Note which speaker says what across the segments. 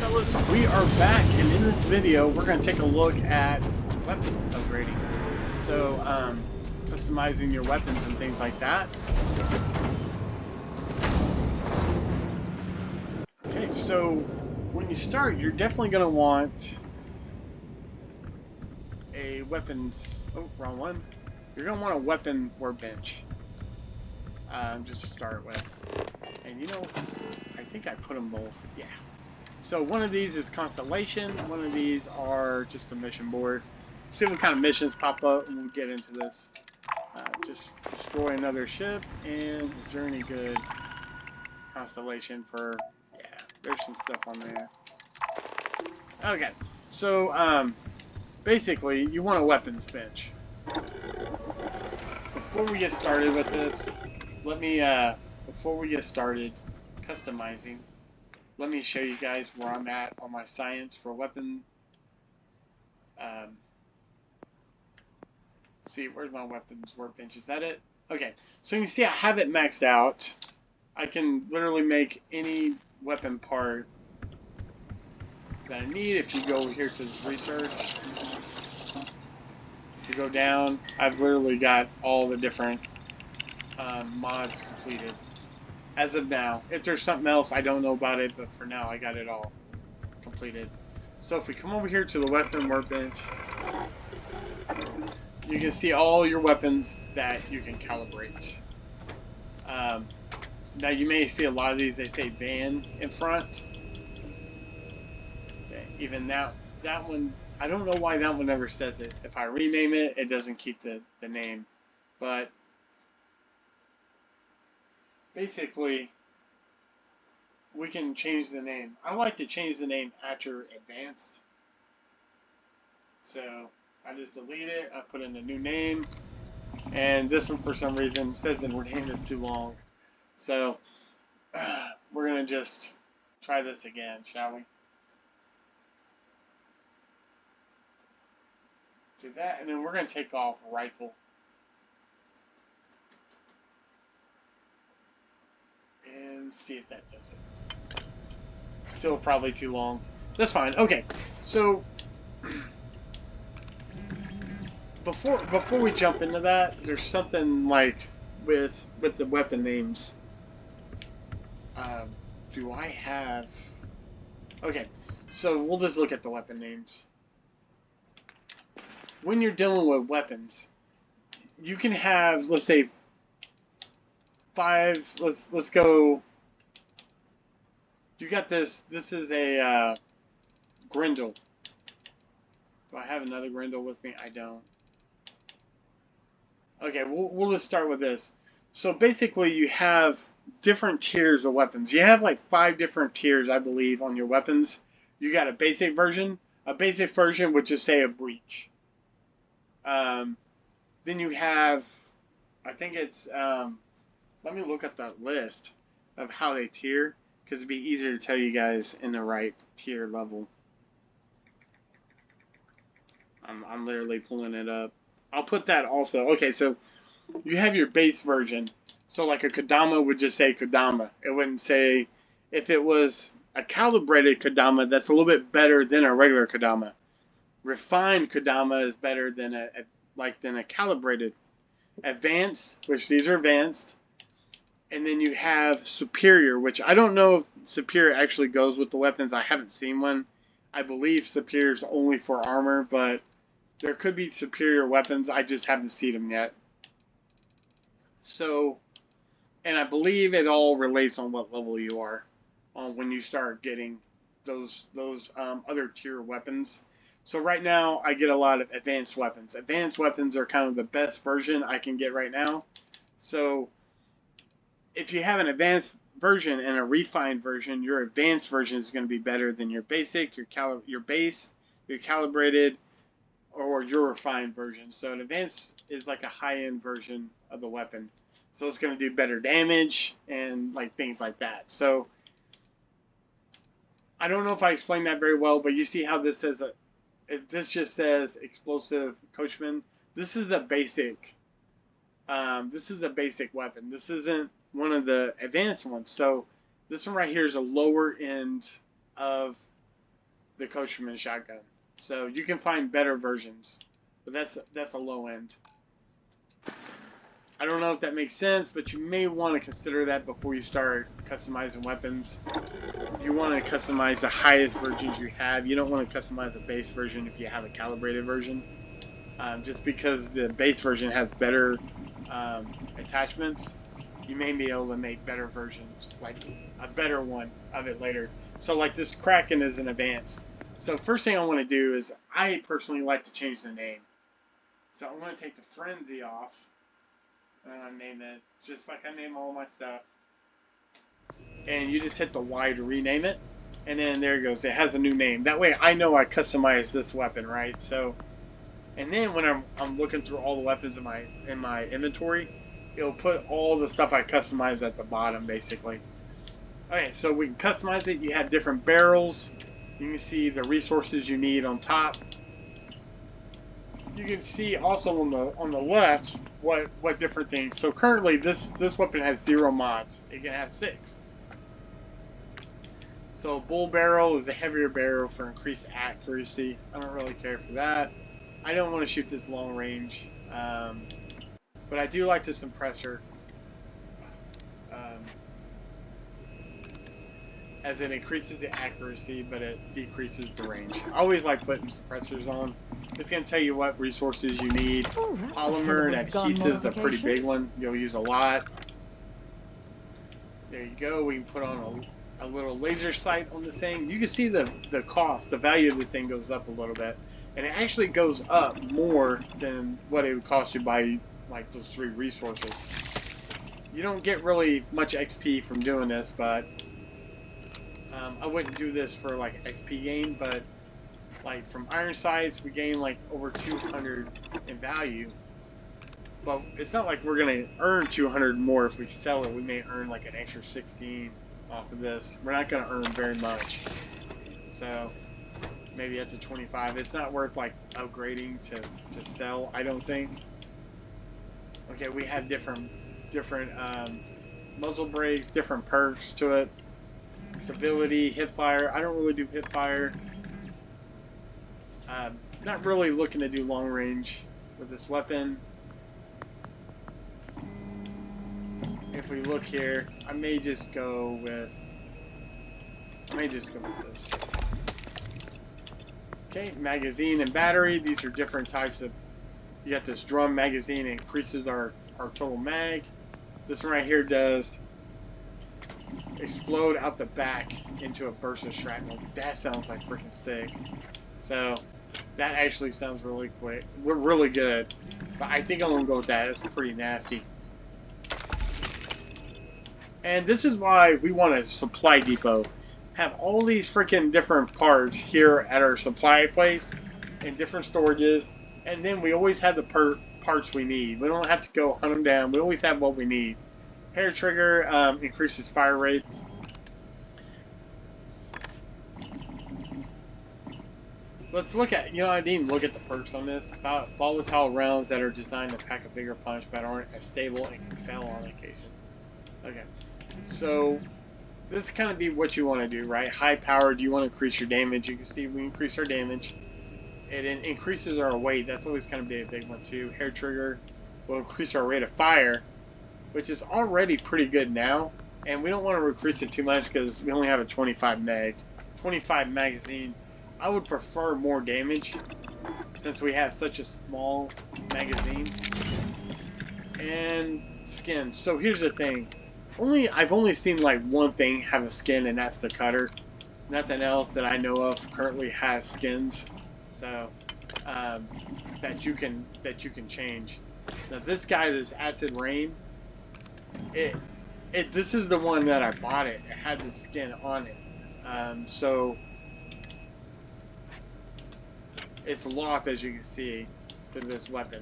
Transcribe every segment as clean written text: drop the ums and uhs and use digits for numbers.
Speaker 1: fellas, we are back, and in this video we're going to take a look at weapon upgrading. So, customizing your weapons and things like that. Okay, so when you start, you're definitely going to want a weapons, oh, wrong one. You're going to want a weapon workbench, just to start with. And you know, I think I put them both, yeah. So one of these is Constellation, one of these are just a mission board. See what kind of missions pop up when we get into this. Just destroy another ship, and is there any good Constellation for, yeah, there's some stuff on there. Okay, so basically you want a weapons bench. Before we get started with this, let me, before we get started customizing, let me show you guys where I'm at on my science for weapon. See, where's my weapons workbench? Is that it? Okay, so you can see I have it maxed out. I can literally make any weapon part that I need. If you go over here to this research, you go down, I've literally got all the different mods completed. As of now, if there's something else, I don't know about it, but for now, I got it all completed. So if we come over here to the weapon workbench, you can see all your weapons that you can calibrate. Now you may see a lot of these, they say van in front. Okay, even that one, I don't know why that one never says it. If I rename it, it doesn't keep the name. But basically, we can change the name. I like to change the name after advanced. So I just delete it, I put in a new name, and this one for some reason says the name is too long. So we're going to just try this again, shall we? Do that, and then we're going to take off rifle. And see if that does it. Still probably too long. That's fine. Okay, so before we jump into that, there's something like with the weapon names. Do I have? Okay, so we'll just look at the weapon names. When you're dealing with weapons, you can have, let's say, 5. Let's go. You got this. This is a Grendel. Do I have another Grendel with me? I don't. Okay, we'll just start with this. So basically, you have different tiers of weapons. You have like 5 different tiers, I believe, on your weapons. You got a basic version. A basic version would just say a breach. Then you have, I think it's, let me look at that list of how they tier, because it'd be easier to tell you guys in the right tier level. I'm literally pulling it up. I'll put that also. Okay, so you have your base version. So like a Kodama would just say Kodama. It wouldn't say, if it was a calibrated Kodama, that's a little bit better than a regular Kodama. Refined Kodama is better than a calibrated. Advanced, which these are advanced. And then you have superior, which I don't know if superior actually goes with the weapons. I haven't seen one. I believe superior is only for armor, but there could be superior weapons. I just haven't seen them yet. So, and I believe it all relates on what level you are on when you start getting those other tier weapons. So right now I get a lot of advanced weapons. Advanced weapons are kind of the best version I can get right now. So if you have an advanced version and a refined version, your advanced version is going to be better than your basic, your base, your calibrated, or your refined version. So an advanced is like a high-end version of the weapon. So it's going to do better damage and like things like that. So I don't know if I explained that very well, but you see how this says this just says explosive coachman. This is a basic. This is a basic weapon. This isn't one of the advanced ones. So this one right here is a lower end of the Coachman shotgun. So you can find better versions, but that's a low end. I don't know if that makes sense, but you may want to consider that before you start customizing weapons. You want to customize the highest versions you have. You don't want to customize the base version if you have a calibrated version. Just because the base version has better attachments, you may be able to make better versions, like a better one of it later. So like this Kraken is an advanced. So first thing I want to do is I personally like to change the name. So I'm going to take the Frenzy off and I name it just like I name all my stuff. And you just hit the Y to rename it. And then there it goes. It has a new name. That way I know I customized this weapon, right? So, and then when I'm looking through all the weapons in my inventory, it'll put all the stuff I customized at the bottom, basically. Okay, so we can customize it. You have different barrels. You can see the resources you need on top. You can see also on the left what different things. So currently this weapon has 0 mods. It can have 6. So bull barrel is a heavier barrel for increased accuracy. I don't really care for that. I don't want to shoot this long range, but I do like the suppressor, as it increases the accuracy, but it decreases the range. I always like putting suppressors on. It's going to tell you what resources you need.
Speaker 2: Oh,
Speaker 1: Polymer and adhesive is a pretty big one. You'll use a lot. There you go. We can put on a little laser sight on this thing. You can see the cost, the value of this thing goes up a little bit. And it actually goes up more than what it would cost you by like those 3 resources. You don't get really much XP from doing this, but I wouldn't do this for like XP gain, but like from iron sights we gain like over 200 in value. But it's not like we're gonna earn 200 more if we sell it. We may earn like an extra 16 off of this. We're not gonna earn very much. So maybe up to 25. It's not worth like upgrading to sell, I don't think. Okay, we have different muzzle brakes, different perks to it. Stability, hip fire. I don't really do hip fire. Not really looking to do long range with this weapon. If we look here, I may just go with this. Okay, magazine and battery. These are different types of. You got this drum magazine. It increases our total mag. This one right here does explode out the back into a burst of shrapnel. That sounds like freaking sick. So that actually sounds really quick. We're really good. So I think I'm gonna go with that. It's pretty nasty. And this is why we want a supply depot. Have all these freaking different parts here at our supply place in different storages, and then we always have the parts we need. We don't have to go hunt them down. We always have what we need. Hair trigger increases fire rate. Let's look at, I didn't look at the perks on this. Volatile rounds that are designed to pack a bigger punch but aren't as stable and can fail on occasion. Okay, so this kind of be what you want to do, right? High powered, you want to increase your damage. You can see we increase our damage. It increases our weight. That's always kind of be a big one too. Hair trigger will increase our rate of fire, which is already pretty good now. And we don't want to increase it too much because we only have a 25 magazine. I would prefer more damage since we have such a small magazine. And skin. So here's the thing. I've only seen like one thing have a skin, and that's the cutter. Nothing else that I know of currently has skins. So that you can change. Now this guy, this Acid Rain, this is the one that I bought it. It had the skin on it. So it's locked, as you can see, to this weapon.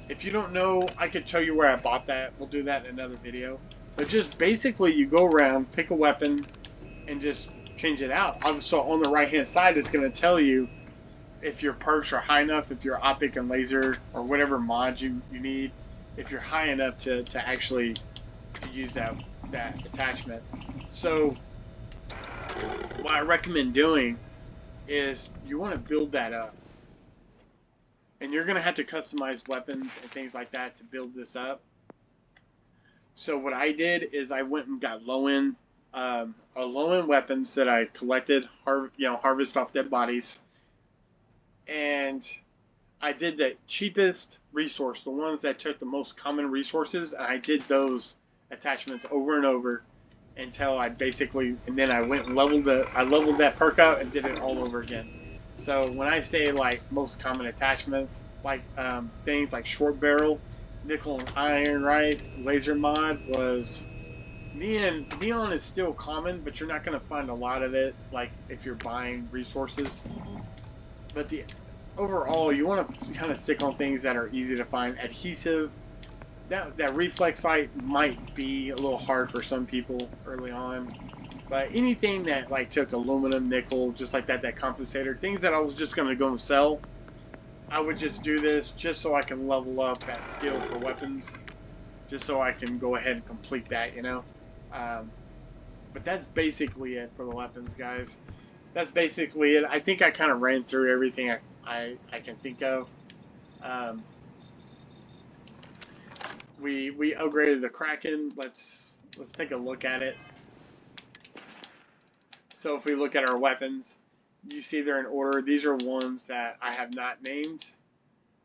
Speaker 1: If you don't know, I could tell you where I bought that. We'll do that in another video. But just basically, you go around, pick a weapon, and just change it out. So on the right-hand side, it's going to tell you if your perks are high enough, if your optic and laser, or whatever mod you need, if you're high enough to actually use that attachment. So what I recommend doing is you want to build that up. And you're going to have to customize weapons and things like that to build this up. So what I did is I went and got low-end weapons that I collected, harvest off dead bodies. And I did the cheapest resource, the ones that took the most common resources, and I did those attachments over and over until I basically, and then I went and leveled that perk up and did it all over again. So when I say like most common attachments, like things like short barrel, nickel and iron, right? Laser mod was neon. Neon is still common, but you're not going to find a lot of it, like if you're buying resources. But overall, you want to kind of stick on things that are easy to find. Adhesive. That reflex sight might be a little hard for some people early on. But anything that like took aluminum, nickel, just like that compensator, things that I was just going to go and sell, I would just do this just so I can level up that skill for weapons, just so I can go ahead and complete that, But that's basically it for the weapons, guys. That's basically it. I think I kind of ran through everything I can think of. We upgraded the Kraken. Let's take a look at it. So if we look at our weapons, you see they're in order. These are ones that I have not named.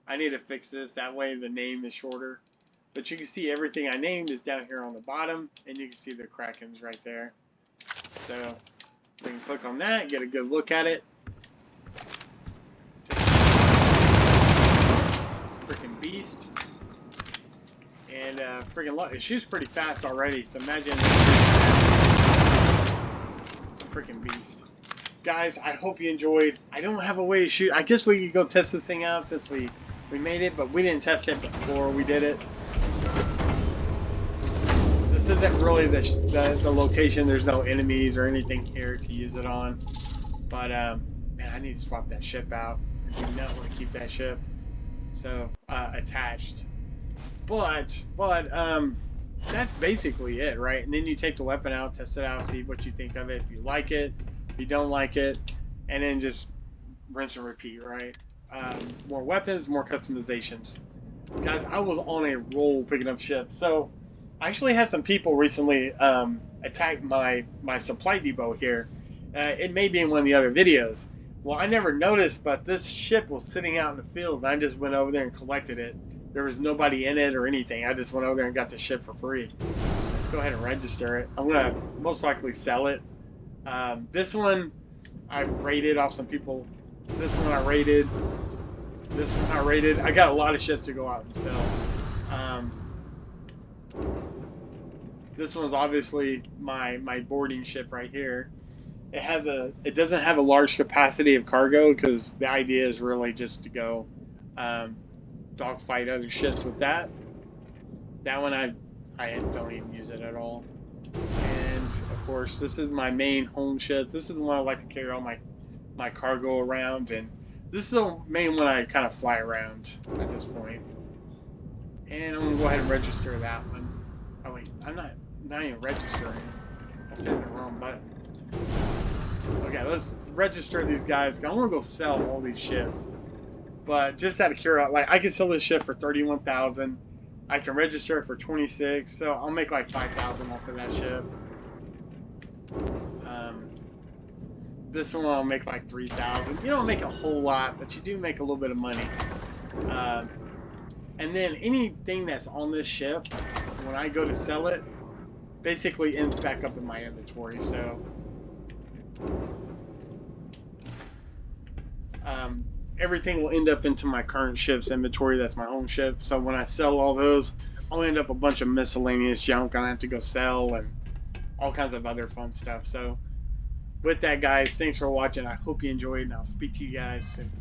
Speaker 1: I need to fix this. That way the name is shorter. But you can see everything I named is down here on the bottom, and you can see the Krakens right there. So we can click on that, get a good look at it. Freaking beast. And freaking it shoots pretty fast already, so imagine freaking beast. Guys, I hope you enjoyed. I don't have a way to shoot. I guess we could go test this thing out since we made it, but we didn't test it before we did it. This isn't really the location. There's no enemies or anything here to use it on. But man, I need to swap that ship out. I do not want to keep that ship. So attached. But that's basically it, right? And then you take the weapon out, test it out, see what you think of it. If you like it, if you don't like it, and then just rinse and repeat, right? More weapons, more customizations. Guys, I was on a roll picking up ships. So I actually had some people recently attack my supply depot here. It may be in one of the other videos. Well, I never noticed, but this ship was sitting out in the field, and I just went over there and collected it. There was nobody in it or anything. I just went over there and got the ship for free. Let's go ahead and register it. I'm going to most likely sell it. This one I rated off some people. This one I rated. This one I rated. I got a lot of ships to go out and sell. This one's obviously my boarding ship right here. It doesn't have a large capacity of cargo because the idea is really just to go dogfight other ships with that. That one I don't even use it at all. And of course, this is my main home ship. This is the one I like to carry all my cargo around, and this is the main one I kind of fly around at this point. And I'm gonna go ahead and register that one. Oh wait, I'm not even registering. I said the wrong button. Okay, let's register these guys. I want to go sell all these ships. But just out of curiosity, like I can sell this ship for 31,000. I can register it for 26, so I'll make like 5,000 off of that ship. This one I'll make like 3,000. You don't make a whole lot, but you do make a little bit of money. And then anything that's on this ship, when I go to sell it, basically ends back up in my inventory. So everything will end up into my current ship's inventory. That's my home ship. So when I sell all those, I'll end up a bunch of miscellaneous junk I have to go sell and all kinds of other fun stuff. So with that, guys, thanks for watching. I hope you enjoyed, and I'll speak to you guys soon.